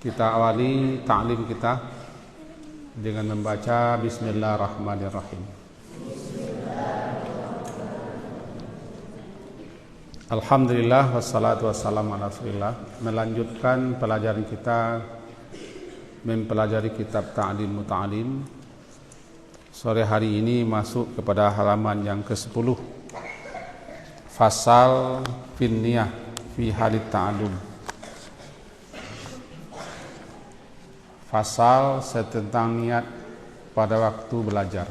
Kita awali ta'lim kita dengan membaca Bismillahirrahmanirrahim. Alhamdulillah wassalatu wassalamu ala Rasulillah. Melanjutkan pelajaran kita mempelajari kitab Ta'lim Muta'alim. Sore hari ini masuk kepada halaman yang ke-10. Fasal fin niyah fi halit ta'allum. Fasal tentang niat pada waktu belajar.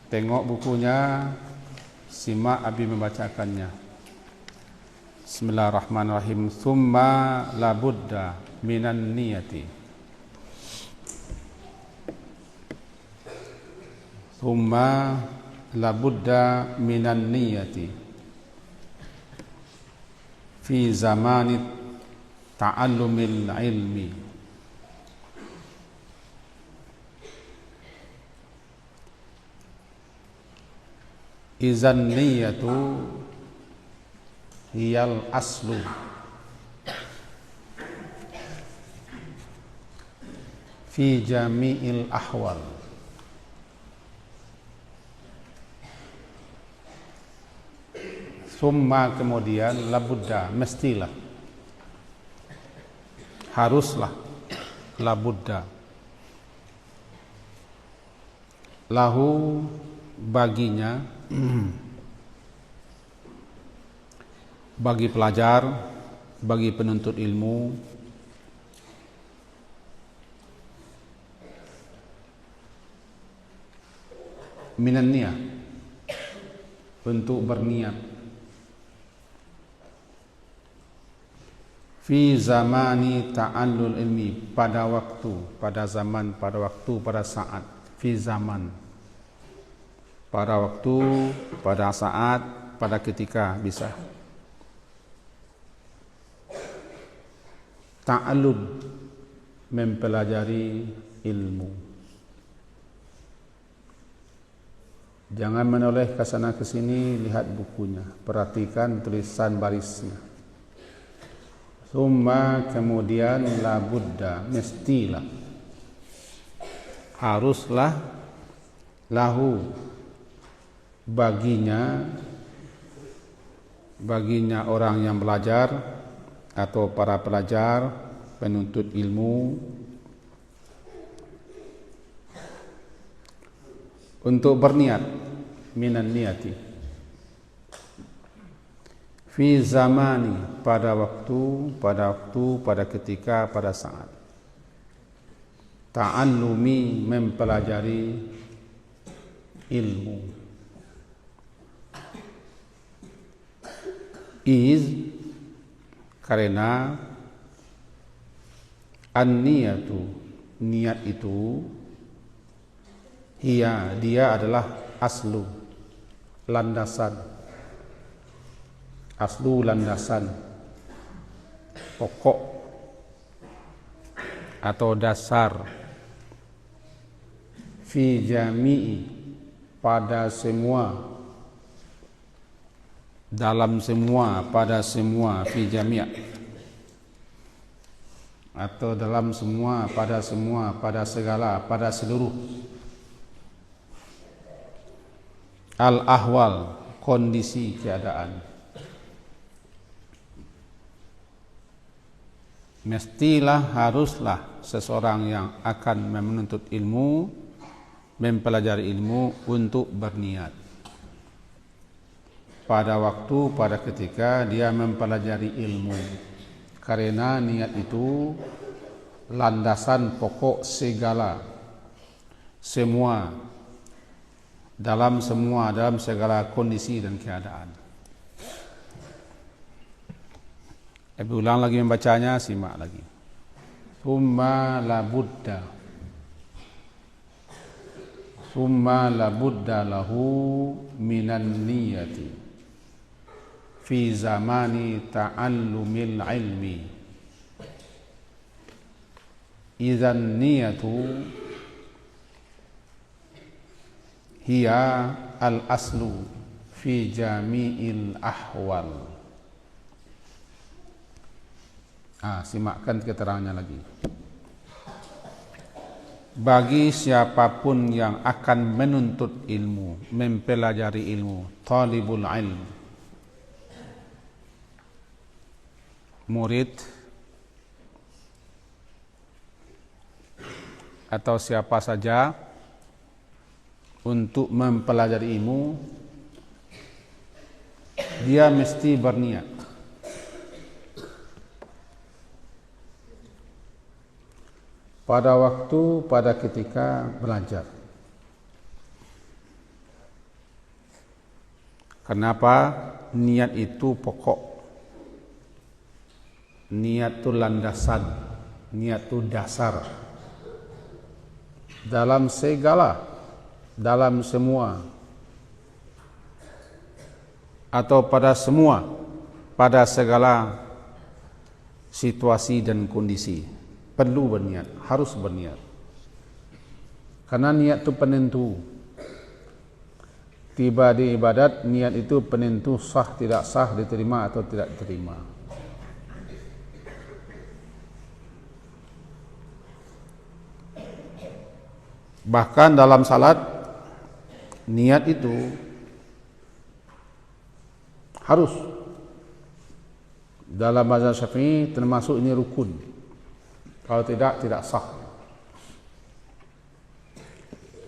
Tengok bukunya, simak Abi membacakannya. Bismillahirrahmanirrahim. Tsumma labudda minan niyati. Tsumma labudda minan niyati fi zamani ta'allumil ilmi. Izan niyatu hiyal aslu fi jami'il ahwal. Summa kemudian labudda mestilah, haruslah, labudda, lahu baginya, bagi pelajar, bagi penuntut ilmu, minan niyah, untuk berniat, fi zamani ta'allul ilmi, pada waktu, pada zaman, pada waktu, pada saat, fi zaman, pada waktu, pada saat, pada ketika, bisa. Ta'allum, mempelajari ilmu. Jangan menoleh ke sana ke sini, lihat bukunya, perhatikan tulisan barisnya. Summa kemudian labudda, mestilah, haruslah, lahu baginya orang yang belajar atau para pelajar, penuntut ilmu, untuk berniat, minan niyati, fi zamani, pada waktu, pada ketika, pada saat. Ta'allumi, mempelajari ilmu. Karena an-niyatu, niat itu, dia adalah aslu, landasan. Aslu, landasan, pokok atau dasar, fi jami'i, pada semua, dalam semua, pada semua, fi jami' atau dalam semua, pada segala, pada seluruh, al-ahwal, kondisi, keadaan. Mestilah, haruslah seseorang yang akan menuntut ilmu, mempelajari ilmu, untuk berniat pada waktu, pada ketika dia mempelajari ilmu. Karena niat itu landasan pokok segala, semua, dalam segala kondisi dan keadaan. Ulang lagi membacanya, simak lagi. Summa labudda lahu minan niyati fi zamani ta'allumil ilmi. Idzan niyatu hiya al-aslu fi jami'il ahwal. Simakkan keterangannya lagi. Bagi siapapun yang akan menuntut ilmu, mempelajari ilmu, talibul ilm, murid atau siapa saja untuk mempelajari ilmu, dia mesti berniat. Pada ketika belajar. Kenapa? Niat itu pokok. Niat itu landasan. Niat itu dasar. Dalam segala, dalam semua, atau pada semua, pada segala situasi dan kondisi. Perlu berniat, harus berniat. Karena niat itu penentu. Tiba di ibadat, niat itu penentu sah tidak sah, diterima atau tidak diterima. Bahkan dalam salat, niat itu harus. Dalam mazhab Syafi'i termasuk ini rukun. Kalau tidak sah.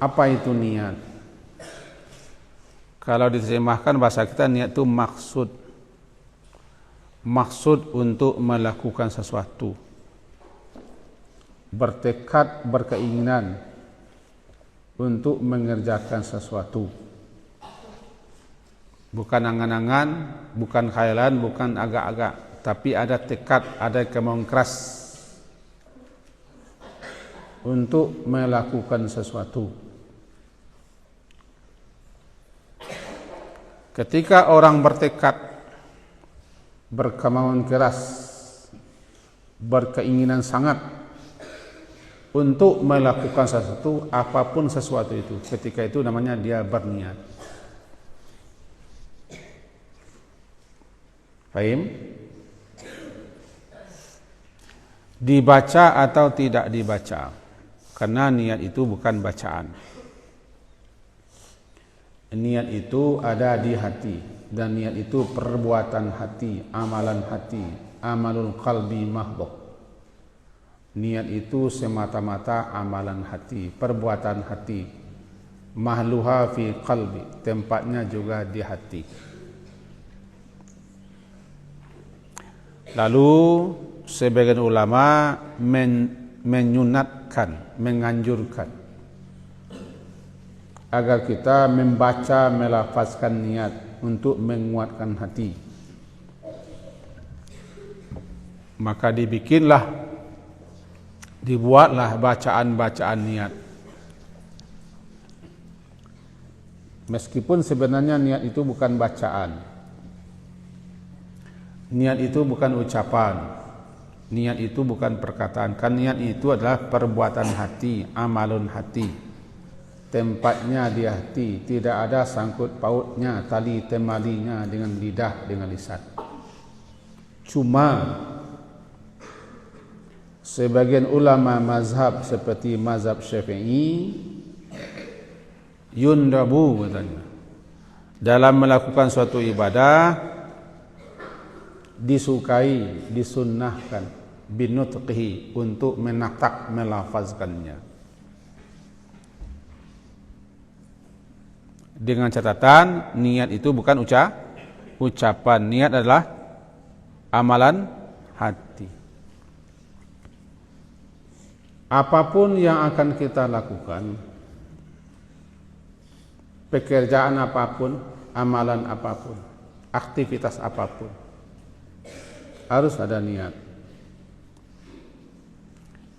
Apa itu niat? Kalau diterjemahkan bahasa kita, niat itu maksud. Maksud untuk melakukan sesuatu. Bertekad, berkeinginan untuk mengerjakan sesuatu. Bukan angan-angan, bukan khayalan, bukan agak-agak, tapi ada tekad, ada kemauan keras untuk melakukan sesuatu. Ketika orang bertekad, berkemauan keras, berkeinginan sangat untuk melakukan sesuatu, apapun sesuatu itu, ketika itu namanya dia berniat. Paham? Dibaca atau tidak dibaca? Karena niat itu bukan bacaan. Niat itu ada di hati. Dan niat itu perbuatan hati, amalan hati. Amalul qalbi mahdhah. Niat itu semata-mata amalan hati, perbuatan hati. Mahluha fi qalbi, tempatnya juga di hati. Lalu sebagian ulama menyunatkan, menganjurkan agar kita membaca, melafazkan niat untuk menguatkan hati. Maka dibuatlah bacaan-bacaan niat. Meskipun sebenarnya niat itu bukan bacaan. Niat itu bukan ucapan. Niat itu bukan perkataan. Kan niat itu adalah perbuatan hati, amalun hati. Tempatnya di hati, tidak ada sangkut pautnya, tali temalinya dengan lidah, dengan lisan. Cuma sebagian ulama mazhab seperti mazhab Syafi'i yundabu katanya, dalam melakukan suatu ibadah disukai, disunnahkan binutqihi, untuk menatak, melafazkannya. Dengan catatan niat itu bukan ucapan. Niat adalah amalan hati. Apapun yang akan kita lakukan, pekerjaan apapun, amalan apapun, aktivitas apapun, harus ada niat.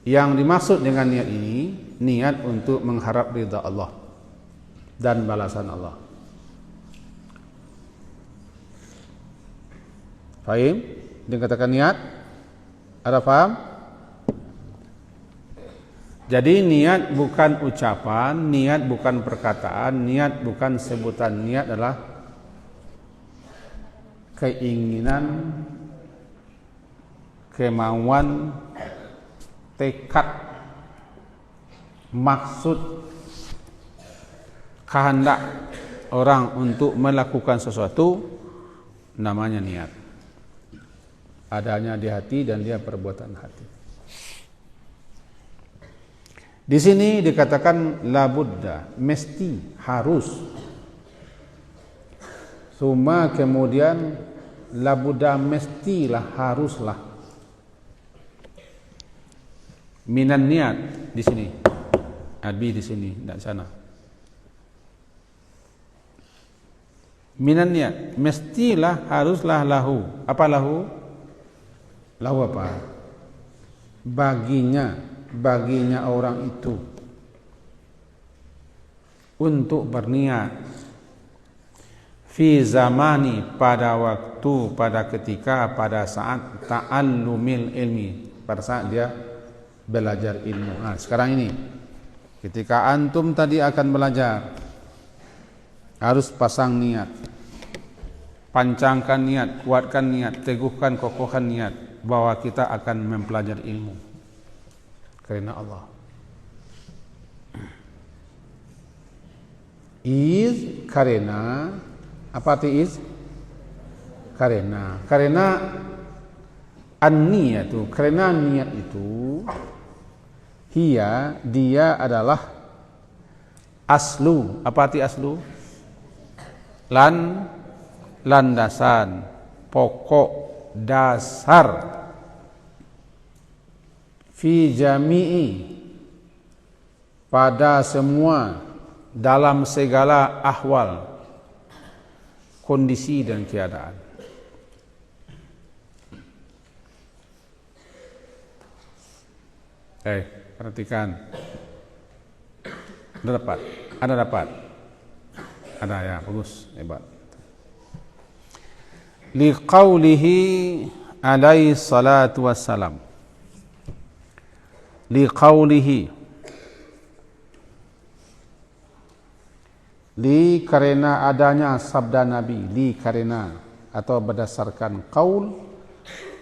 Yang dimaksud dengan niat ini, niat untuk mengharap ridha Allah dan balasan Allah. Faham? Dikatakan niat? Ada paham? Jadi niat bukan ucapan, niat bukan perkataan, niat bukan sebutan. Niat adalah kemauan, tekad, maksud, kehendak orang untuk melakukan sesuatu, namanya niat. Adanya di hati dan dia perbuatan hati. Di sini dikatakan labudda, mesti, harus. Suma kemudian labudda, mestilah, haruslah. Minan niat di sini. Abi di sini, tidak sana. Minan niat, mestilah, haruslah lahu. Apa lahu? Lahu apa? Baginya orang itu untuk berniat fi zamani, pada waktu, pada ketika, pada saat ta'allumil ilmi, pada saat dia belajar ilmu. Nah, sekarang ini ketika antum tadi akan belajar, harus pasang niat, pancangkan niat, kuatkan niat, teguhkan, kokohkan niat bahwa kita akan mempelajari ilmu karena Allah. Is karena apa arti is? Karena an-niyatu, karena niat itu dia adalah aslu. Apa arti aslu? Landasan, pokok, dasar fi jami'i, pada semua, dalam segala ahwal, kondisi dan keadaan. Perhatikan. Ada dapat. Ada ya, bagus, hebat. Liqaulihi alaihi salatu wassalam. Liqaulihi, karena adanya sabda Nabi, karena atau berdasarkan qaul,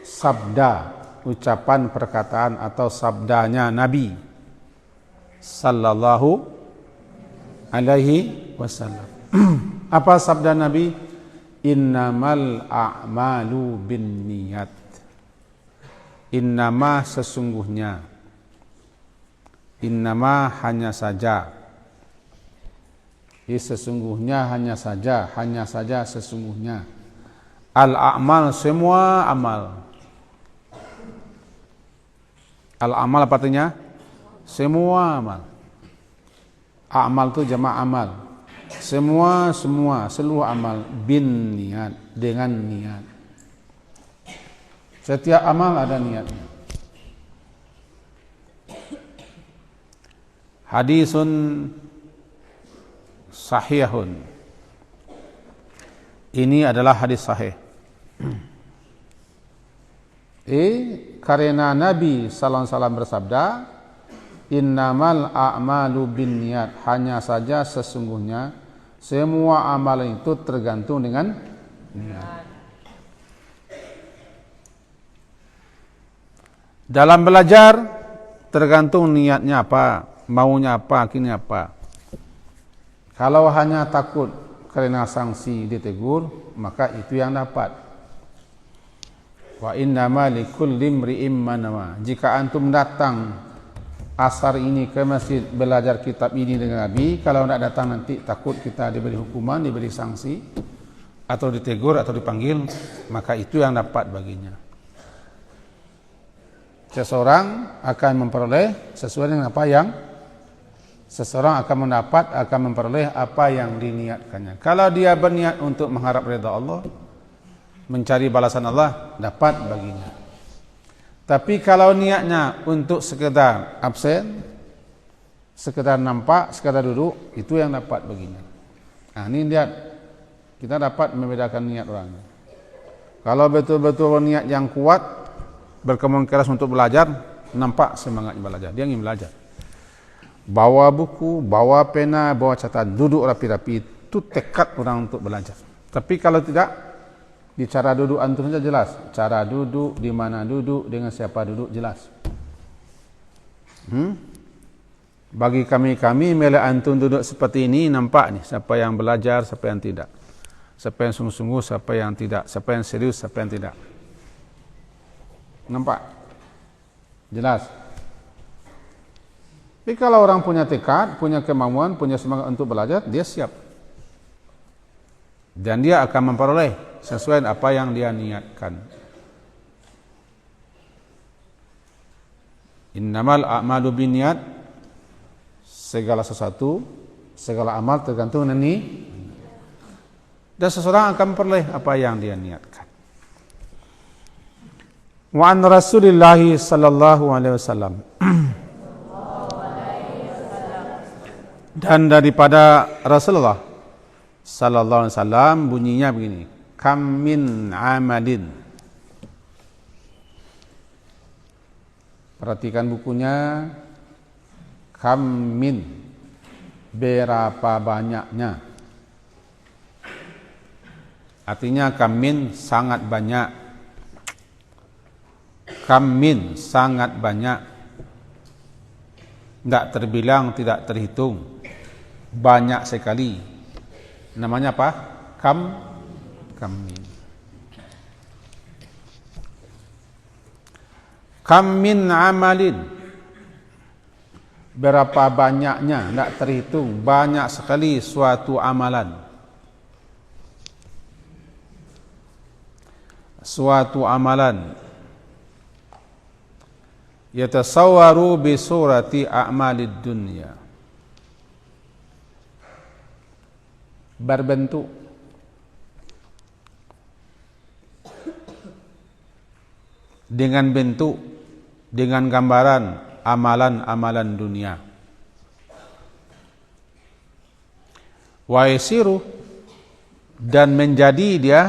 sabda, ucapan, perkataan atau sabdanya Nabi sallallahu alaihi wasallam. Apa sabda Nabi? Innamal a'malu binniyat. Innama, sesungguhnya, innama, hanya saja, sesungguhnya, hanya saja sesungguhnya, al-a'mal, semua amal. Al-amal apa artinya? Semua amal. Amal itu jamak amal. Semua, seluruh amal bin niat, dengan niat. Setiap amal ada niatnya. Hadisun sahihun. Ini adalah hadis sahih. Karena Nabi sallallahu alaihi wasallam bersabda, innamal a'malu binniyat, hanya saja sesungguhnya semua amal itu tergantung dengan niat. Dalam belajar tergantung niatnya apa, maunya apa, akhirnya apa. Kalau hanya takut karena sanksi ditegur, maka itu yang dapat. Wa innama likulli imri'in ma nawa. Jika antum datang asar ini ke masjid belajar kitab ini dengan Nabi, kalau tidak datang nanti takut kita diberi hukuman, diberi sanksi, atau ditegur atau dipanggil, maka itu yang dapat baginya. Seseorang akan memperoleh sesuai dengan apa yang seseorang akan mendapat, akan memperoleh apa yang diniatkannya. Kalau dia berniat untuk mengharap ridha Allah, mencari balasan Allah, dapat baginya. Tapi kalau niatnya untuk sekedar absen, sekedar nampak, sekedar duduk, itu yang dapat baginya. Nah, ini lihat, kita dapat membedakan niat orangnya. Kalau betul-betul niat yang kuat, berkemauan keras untuk belajar, nampak semangatnya belajar, dia ingin belajar. Bawa buku, bawa pena, bawa catatan, duduk rapi-rapi, itu tekad orang untuk belajar. Tapi kalau tidak, Di cara duduk antum saja jelas. Cara duduk, di mana duduk, dengan siapa duduk jelas. Bagi kami melihat antum duduk seperti ini nampak nih siapa yang belajar, siapa yang tidak. Siapa yang sungguh-sungguh, siapa yang tidak. Siapa yang serius, siapa yang tidak. Nampak? Jelas. Tapi kalau orang punya tekad, punya kemauan, punya semangat untuk belajar, dia siap. Dan dia akan memperoleh sesuai apa yang dia niatkan. Innamal a'malu binniyat. Segala sesuatu, segala amal tergantung dengan dan seseorang akan memperoleh apa yang dia niatkan. Wa an Rasulillah sallallahu alaihi wasallam. Dan daripada Rasulullah sallallahu alaihi wasallam bunyinya begini, kam min amalin. Perhatikan bukunya, kam min, berapa banyaknya. Artinya kam min sangat banyak. Kam min sangat banyak. Tidak terbilang, tidak terhitung. Banyak sekali. Namanya apa? Kam min. Kam min amalin. Berapa banyaknya, tidak terhitung. Banyak sekali suatu amalan. Suatu amalan. Yatasawwaru bi surati a'malid dunya. Berbentuk dengan bentuk, dengan gambaran amalan-amalan dunia. Wa yasiru, dan menjadi dia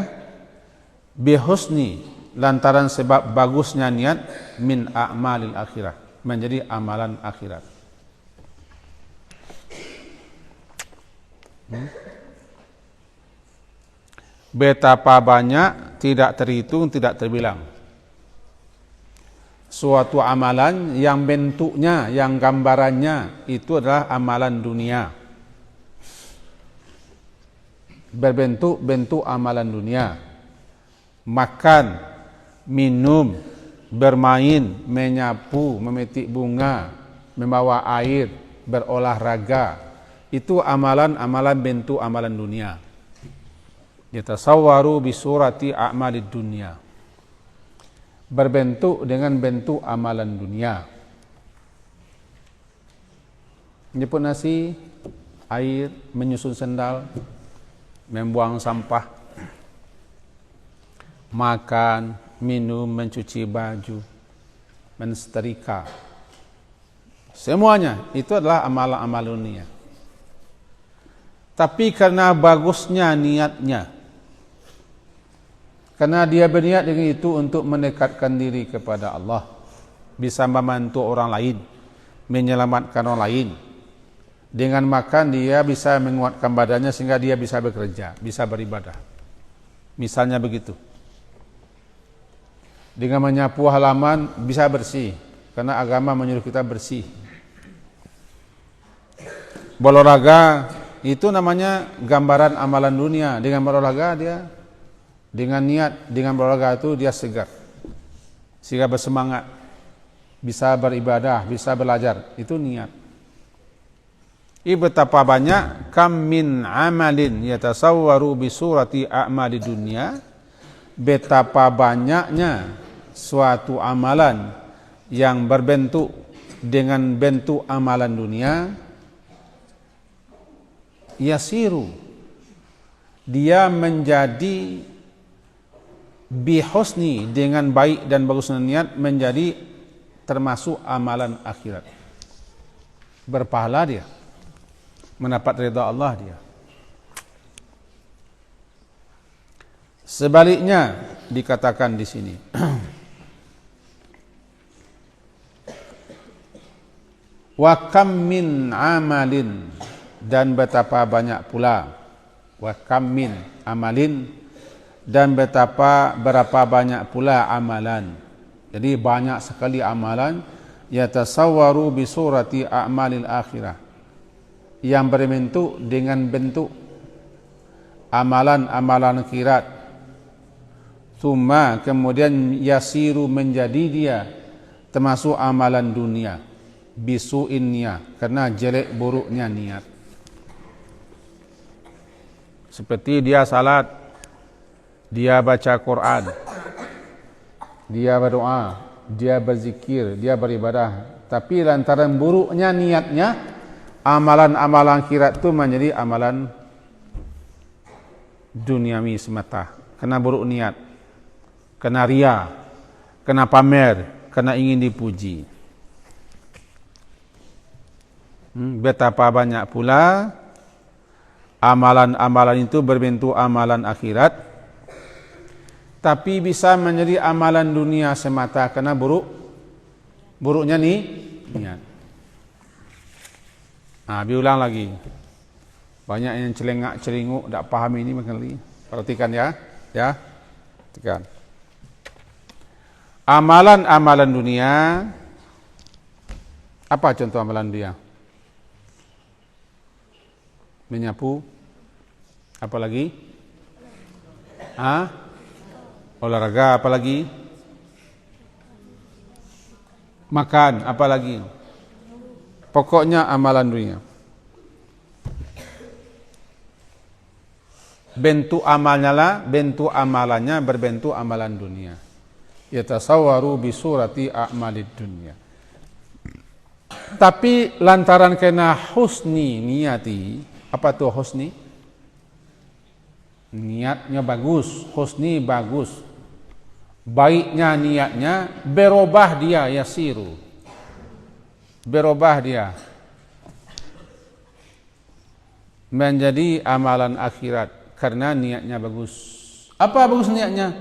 bihusni, lantaran sebab bagusnya niat, min a'malil akhirah, menjadi amalan akhirat. Betapa banyak, tidak terhitung, tidak terbilang. Suatu amalan yang bentuknya, yang gambarannya itu adalah amalan dunia. Berbentuk amalan dunia. Makan, minum, bermain, menyapu, memetik bunga, membawa air, berolahraga. Itu amalan-amalan bentuk amalan dunia. Yatasawwaru bi surati a'malid dunya. Berbentuk dengan bentuk amalan dunia. Menjemput nasi, air, menyusun sendal, membuang sampah, makan, minum, mencuci baju, mensetrika. Semuanya itu adalah amalan-amalan dunia. Tapi karena bagusnya niatnya, karena dia berniat dengan itu untuk mendekatkan diri kepada Allah, bisa membantu orang lain, menyelamatkan orang lain. Dengan makan dia bisa menguatkan badannya sehingga dia bisa bekerja, bisa beribadah. Misalnya begitu. Dengan menyapu halaman bisa bersih, karena agama menyuruh kita bersih. Berolahraga itu namanya gambaran amalan dunia. Dengan berolahraga dia, dengan niat, dengan berolahraga itu dia segar, sehingga bersemangat, bisa beribadah, bisa belajar. Itu niat. Betapa banyak, kam min amalin yatasawwaru bi surati a'mali dunya. Betapa banyaknya suatu amalan yang berbentuk dengan bentuk amalan dunia. Yasiru, dia menjadi bihusni, dengan baik dan bagusnya niat, menjadi termasuk amalan akhirat. Berpahala dia, mendapat ridha Allah dia. Sebaliknya dikatakan di sini. Wa kam min amalin, dan betapa banyak pula, wa kam min amalin, dan berapa banyak pula amalan. Jadi banyak sekali amalan yatasawwaru bi surati a'malil akhirah, yang berbentuk dengan bentuk amalan-amalan akhirat. Summa, kemudian yasiru, menjadi dia termasuk amalan dunia, bisu'in niyah, karena jelek buruknya niat. Seperti dia salat, dia baca Quran, dia berdoa, dia berzikir, dia beribadah, tapi lantaran buruknya niatnya, amalan-amalan akhirat itu menjadi amalan duniawi semata, kena buruk niat, kena ria, kena pamer, kena ingin dipuji. Betapa banyak pula amalan-amalan itu berbentuk amalan akhirat, tapi bisa menjadi amalan dunia semata karena buruknya niat. Diulang lagi. Banyak yang celengak-celinguk, tak paham ini sekali. Perhatikan ya. Perhatikan. Amalan-amalan dunia. Apa contoh amalan dunia? Menyapu. Apa lagi? Olahraga, apa lagi? Makan, apa lagi? Pokoknya amalan dunia. Bentuk amalannya berbentuk amalan dunia. Yatasawwaru bi surati a'malid dunia. Tapi lantaran kena husni niyati, apa tuh husni? Niatnya bagus, husni bagus. Baiknya niatnya, berubah dia yasiru. Berubah dia menjadi amalan akhirat karena niatnya bagus. Apa bagus niatnya?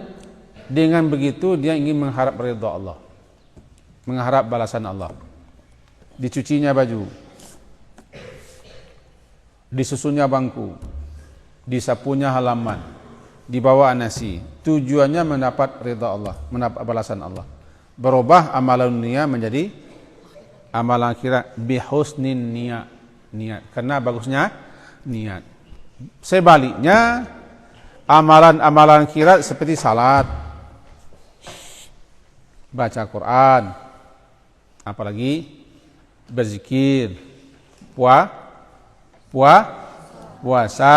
Dengan begitu dia ingin mengharap ridha Allah, mengharap balasan Allah. Dicucinya baju, disusunnya bangku, disapunya halaman, dibawa nasi. Tujuannya mendapat ridha Allah, mendapat balasan Allah. Berubah amalan dunia menjadi amalan akhirat bihusnin niat, karena bagusnya niat. Sebaliknya amalan-amalan akhirat seperti salat, baca Quran, apalagi berzikir, puasa.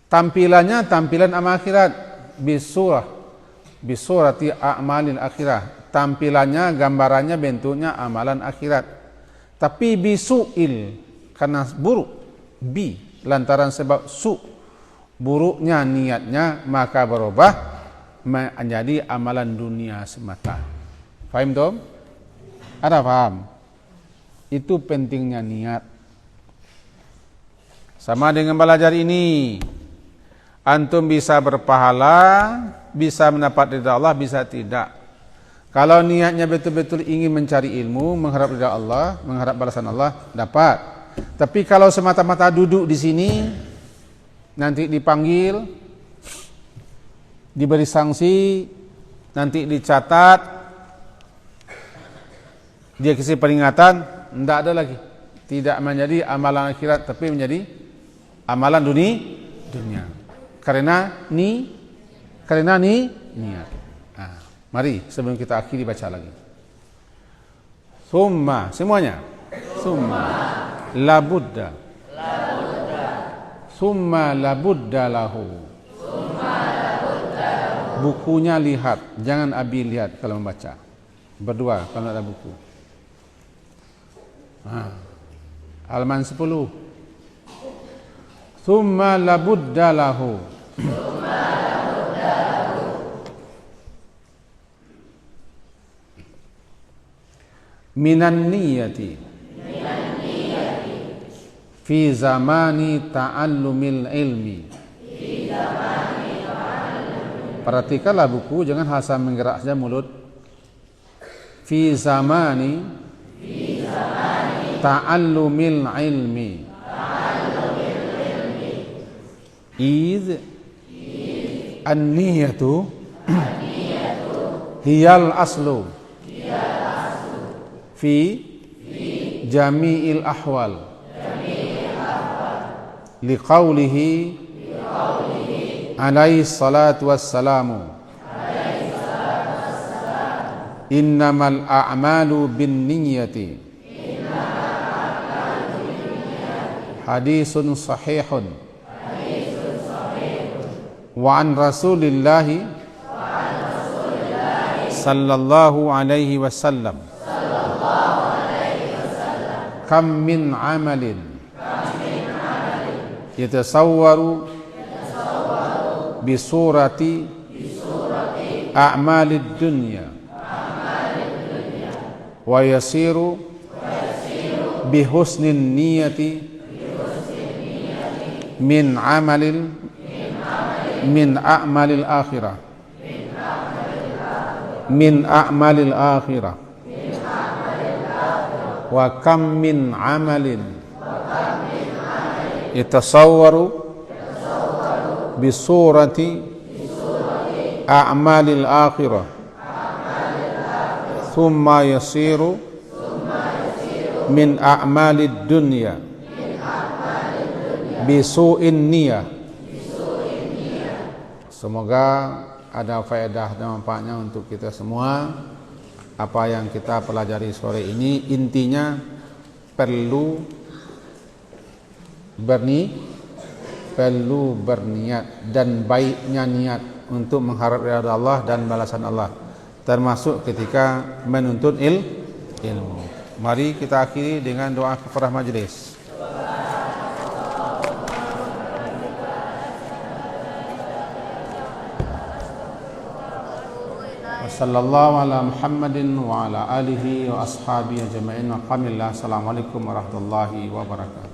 Tampilannya tampilan amal akhirat, bisurati a'malil akhirah. Tampilannya, gambarannya, bentuknya amalan akhirat. Tapi bisu'il, karena buruk, lantaran sebab buruknya niatnya, maka berubah menjadi amalan dunia semata. Faham Tom? Ada faham? Itu pentingnya niat. Sama dengan belajar ini, antum bisa berpahala, bisa mendapat ridha Allah, bisa tidak. Kalau niatnya betul-betul ingin mencari ilmu, mengharap ridha Allah, mengharap balasan Allah, dapat. Tapi kalau semata-mata duduk di sini, nanti dipanggil, diberi sanksi, nanti dicatat, dia kasih peringatan, tidak ada lagi. Tidak menjadi amalan akhirat, tapi menjadi amalan dunia. Karena niat. Mari sebelum kita akhiri baca lagi. Summa, semuanya. Summa labudda. Summa labudda lahu. Bukunya lihat, jangan Abi lihat kalau membaca. Berdua kalau ada buku. Halaman 10. Summa labudda lahu. Minan niyati fi zamani ta'allumil ilmi. Perhatikanlah buku, jangan asal menggerak saja mulut. Fi zamani ta'allumil ilmi. Iz An-niyatu hiyal aslu fi jami'il ahwal liqaulihi alaihi salatu wassalamu innamal a'malu binniyati hadisun sahihun wa an rasulillahi sallallahu alaihi wasallam kam min amalin yatasawwaru bi surati a'malid dunya wa yasiru bi husnin niyati min a'malil akhirah wa kam min amalin yatasawwaru bi surati a'malil akhirah thumma yasiru min a'malid dunya bi su'in niyah. Semoga ada faedah dan manfaatnya untuk kita semua. Apa yang kita pelajari sore ini intinya perlu berniat dan baiknya niat untuk mengharap ridha Allah dan balasan Allah, termasuk ketika menuntut ilmu. Mari kita akhiri dengan doa kafarah majlis. Sallallahu ala Muhammadin wa ala alihi wa ashabihi ajma'in. Alhamdulillah. Assalamualaikum warahmatullahi wabarakatuh.